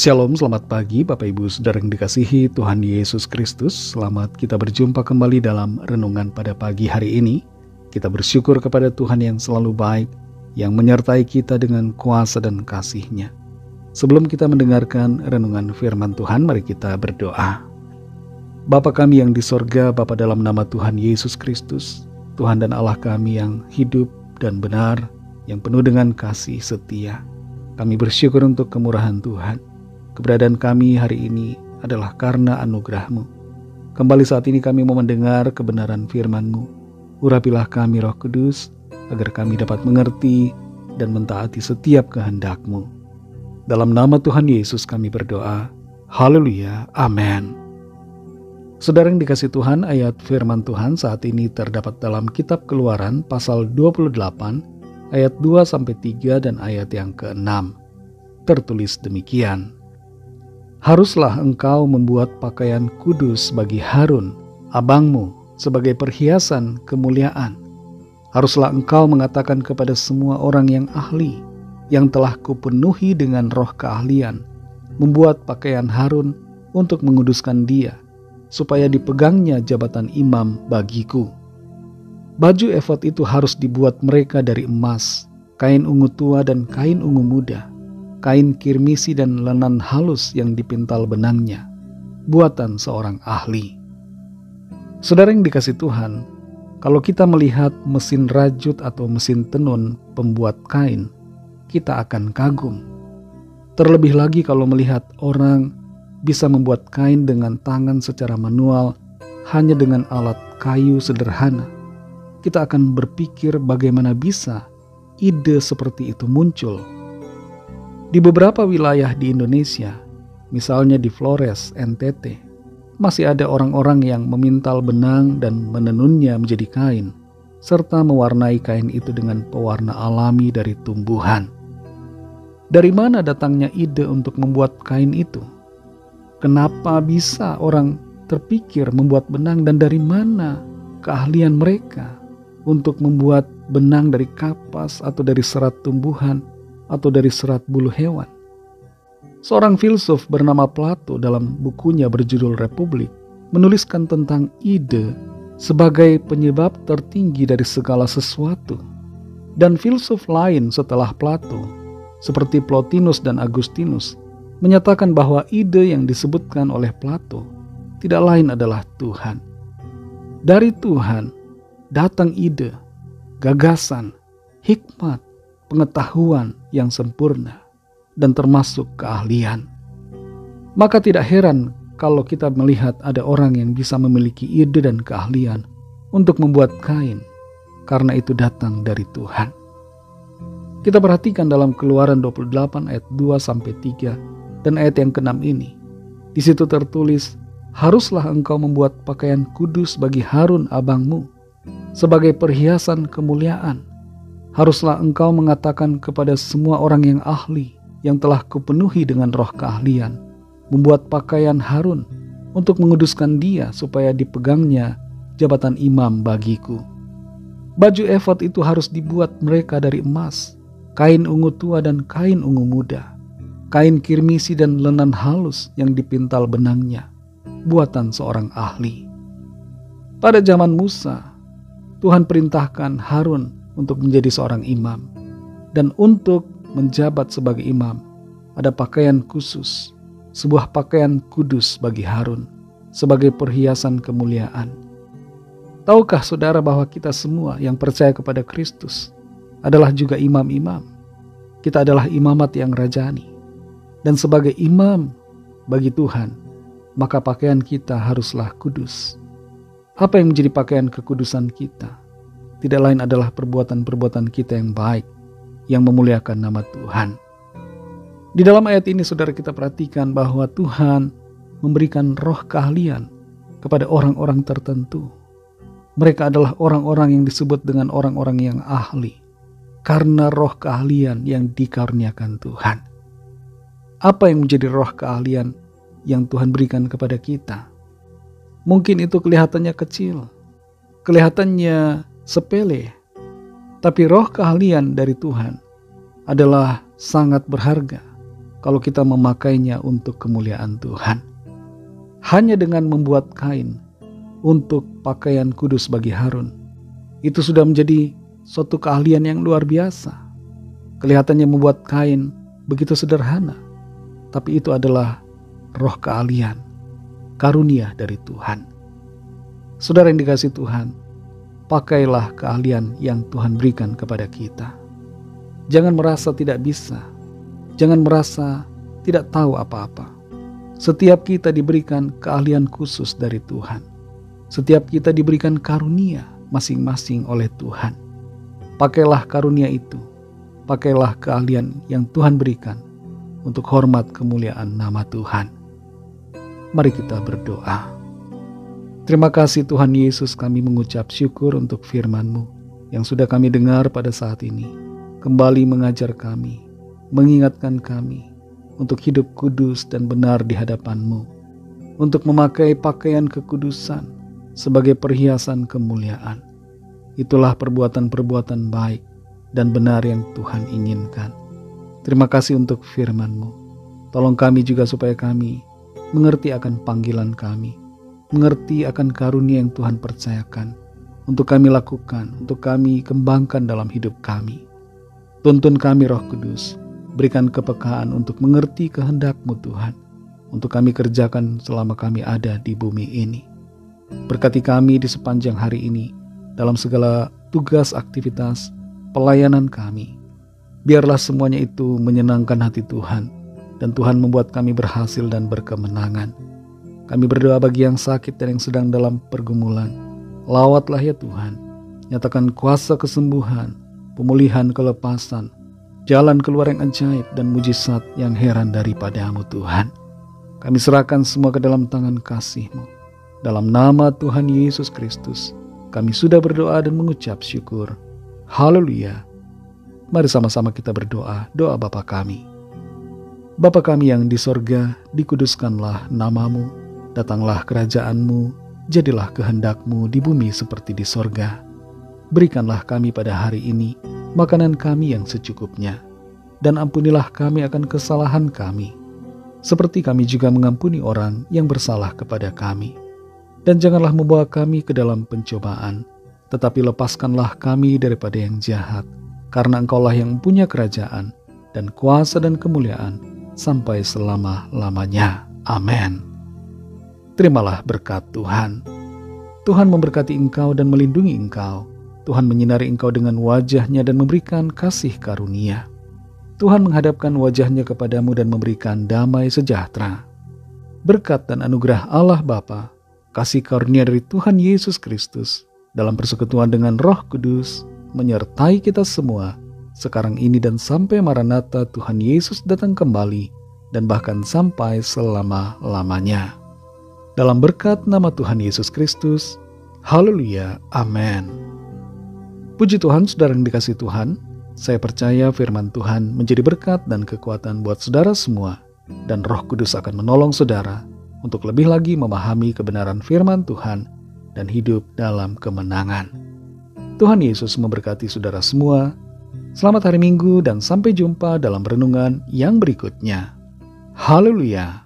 Shalom, selamat pagi Bapak Ibu Saudara yang dikasihi Tuhan Yesus Kristus. Selamat kita berjumpa kembali dalam renungan pada pagi hari ini. Kita bersyukur kepada Tuhan yang selalu baik, yang menyertai kita dengan kuasa dan kasih-Nya. Sebelum kita mendengarkan renungan firman Tuhan, mari kita berdoa. Bapa kami yang di sorga, Bapa dalam nama Tuhan Yesus Kristus, Tuhan dan Allah kami yang hidup dan benar, yang penuh dengan kasih setia. Kami bersyukur untuk kemurahan Tuhan. Keberadaan kami hari ini adalah karena anugerah-Mu. Kembali saat ini kami mau mendengar kebenaran firman-Mu. Urapilah kami Roh Kudus, agar kami dapat mengerti dan mentaati setiap kehendak-Mu. Dalam nama Tuhan Yesus kami berdoa. Haleluya, amin. Saudara yang dikasih Tuhan, ayat firman Tuhan saat ini terdapat dalam kitab Keluaran pasal 28, ayat 2-3 dan ayat yang ke-6. Tertulis demikian. Haruslah engkau membuat pakaian kudus bagi Harun, abangmu, sebagai perhiasan kemuliaan. Haruslah engkau mengatakan kepada semua orang yang ahli, yang telah kupenuhi dengan roh keahlian, membuat pakaian Harun untuk menguduskan dia, supaya dipegangnya jabatan imam bagiku. Baju efod itu harus dibuat mereka dari emas, kain ungu tua dan kain ungu muda, kain kirmisi dan lenan halus yang dipintal benangnya, buatan seorang ahli. Saudara yang dikasih Tuhan, kalau kita melihat mesin rajut atau mesin tenun pembuat kain, kita akan kagum. Terlebih lagi kalau melihat orang bisa membuat kain dengan tangan secara manual hanya dengan alat kayu sederhana. Kita akan berpikir bagaimana bisa ide seperti itu muncul. Di beberapa wilayah di Indonesia, misalnya di Flores, NTT, masih ada orang-orang yang memintal benang dan menenunnya menjadi kain, serta mewarnai kain itu dengan pewarna alami dari tumbuhan. Dari mana datangnya ide untuk membuat kain itu? Kenapa bisa orang terpikir membuat benang dan dari mana keahlian mereka untuk membuat benang dari kapas atau dari serat tumbuhan atau dari serat bulu hewan? Seorang filsuf bernama Plato dalam bukunya berjudul Republik menuliskan tentang ide sebagai penyebab tertinggi dari segala sesuatu. Dan filsuf lain setelah Plato, seperti Plotinus dan Agustinus, menyatakan bahwa ide yang disebutkan oleh Plato tidak lain adalah Tuhan. Dari Tuhan datang ide, gagasan, hikmat, pengetahuan yang sempurna, dan termasuk keahlian. Maka tidak heran kalau kita melihat ada orang yang bisa memiliki ide dan keahlian untuk membuat kain, karena itu datang dari Tuhan. Kita perhatikan dalam Keluaran 28 ayat 2-3 dan ayat yang ke-6 ini. Di situ tertulis, haruslah engkau membuat pakaian kudus bagi Harun abangmu, sebagai perhiasan kemuliaan. Haruslah engkau mengatakan kepada semua orang yang ahli, yang telah kupenuhi dengan roh keahlian, membuat pakaian Harun untuk menguduskan dia supaya dipegangnya jabatan imam bagiku. Baju efod itu harus dibuat mereka dari emas, kain ungu tua dan kain ungu muda, kain kirmisi dan lenan halus yang dipintal benangnya, buatan seorang ahli. Pada zaman Musa, Tuhan perintahkan Harun untuk menjadi seorang imam, dan untuk menjabat sebagai imam ada pakaian khusus, sebuah pakaian kudus bagi Harun sebagai perhiasan kemuliaan. Tahukah saudara bahwa kita semua yang percaya kepada Kristus adalah juga imam-imam? Kita adalah imamat yang rajani, dan sebagai imam bagi Tuhan, maka pakaian kita haruslah kudus. Apa yang menjadi pakaian kekudusan kita? Tidak lain adalah perbuatan-perbuatan kita yang baik, yang memuliakan nama Tuhan. Di dalam ayat ini saudara kita perhatikan bahwa Tuhan memberikan roh keahlian kepada orang-orang tertentu. Mereka adalah orang-orang yang disebut dengan orang-orang yang ahli, karena roh keahlian yang dikaruniakan Tuhan. Apa yang menjadi roh keahlian yang Tuhan berikan kepada kita? Mungkin itu kelihatannya kecil, kelihatannya sepele, tapi roh keahlian dari Tuhan adalah sangat berharga. kalau kita memakainya untuk kemuliaan Tuhan. Hanya dengan membuat kain untuk pakaian kudus bagi Harun, itu sudah menjadi suatu keahlian yang luar biasa. Kelihatannya membuat kain begitu sederhana, tapi itu adalah roh keahlian, karunia dari Tuhan. Saudara yang dikasihi Tuhan, pakailah keahlian yang Tuhan berikan kepada kita. Jangan merasa tidak bisa, jangan merasa tidak tahu apa-apa. Setiap kita diberikan keahlian khusus dari Tuhan. Setiap kita diberikan karunia masing-masing oleh Tuhan. Pakailah karunia itu, pakailah keahlian yang Tuhan berikan untuk hormat kemuliaan nama Tuhan. Mari kita berdoa. Terima kasih Tuhan Yesus, kami mengucap syukur untuk firman-Mu yang sudah kami dengar pada saat ini. Kembali mengajar kami, mengingatkan kami untuk hidup kudus dan benar di hadapan-Mu, untuk memakai pakaian kekudusan sebagai perhiasan kemuliaan. Itulah perbuatan-perbuatan baik dan benar yang Tuhan inginkan. Terima kasih untuk firman-Mu. Tolong kami juga supaya kami mengerti akan panggilan kami, mengerti akan karunia yang Tuhan percayakan untuk kami lakukan, untuk kami kembangkan dalam hidup kami. Tuntun kami Roh Kudus, berikan kepekaan untuk mengerti kehendak-Mu Tuhan, untuk kami kerjakan selama kami ada di bumi ini. Berkati kami di sepanjang hari ini, dalam segala tugas aktivitas pelayanan kami. Biarlah semuanya itu menyenangkan hati Tuhan, dan Tuhan membuat kami berhasil dan berkemenangan. Kami berdoa bagi yang sakit dan yang sedang dalam pergumulan. Lawatlah ya Tuhan, nyatakan kuasa kesembuhan, pemulihan, kelepasan, jalan keluar yang ajaib dan mujizat yang heran daripada-Mu Tuhan. Kami serahkan semua ke dalam tangan kasih-Mu. Dalam nama Tuhan Yesus Kristus, kami sudah berdoa dan mengucap syukur. Haleluya. Mari sama-sama kita berdoa, doa Bapa kami. Bapa kami yang di sorga, dikuduskanlah nama-Mu. Datanglah kerajaan-Mu, jadilah kehendak-Mu di bumi seperti di sorga. Berikanlah kami pada hari ini makanan kami yang secukupnya, dan ampunilah kami akan kesalahan kami, seperti kami juga mengampuni orang yang bersalah kepada kami. Dan janganlah membawa kami ke dalam pencobaan, tetapi lepaskanlah kami daripada yang jahat, karena Engkaulah yang punya kerajaan, dan kuasa dan kemuliaan, sampai selama-lamanya. Amin. Terimalah berkat Tuhan. Tuhan memberkati engkau dan melindungi engkau. Tuhan menyinari engkau dengan wajah-Nya dan memberikan kasih karunia. Tuhan menghadapkan wajah-Nya kepadamu dan memberikan damai sejahtera. Berkat dan anugerah Allah Bapa, kasih karunia dari Tuhan Yesus Kristus, dalam persekutuan dengan Roh Kudus, menyertai kita semua, sekarang ini dan sampai Maranatha Tuhan Yesus datang kembali, dan bahkan sampai selama-lamanya. Dalam berkat nama Tuhan Yesus Kristus, haleluya, amin. Puji Tuhan, saudara yang dikasihi Tuhan, saya percaya firman Tuhan menjadi berkat dan kekuatan buat saudara semua, dan Roh Kudus akan menolong saudara untuk lebih lagi memahami kebenaran firman Tuhan dan hidup dalam kemenangan. Tuhan Yesus memberkati saudara semua. Selamat hari Minggu dan sampai jumpa dalam renungan yang berikutnya. Haleluya.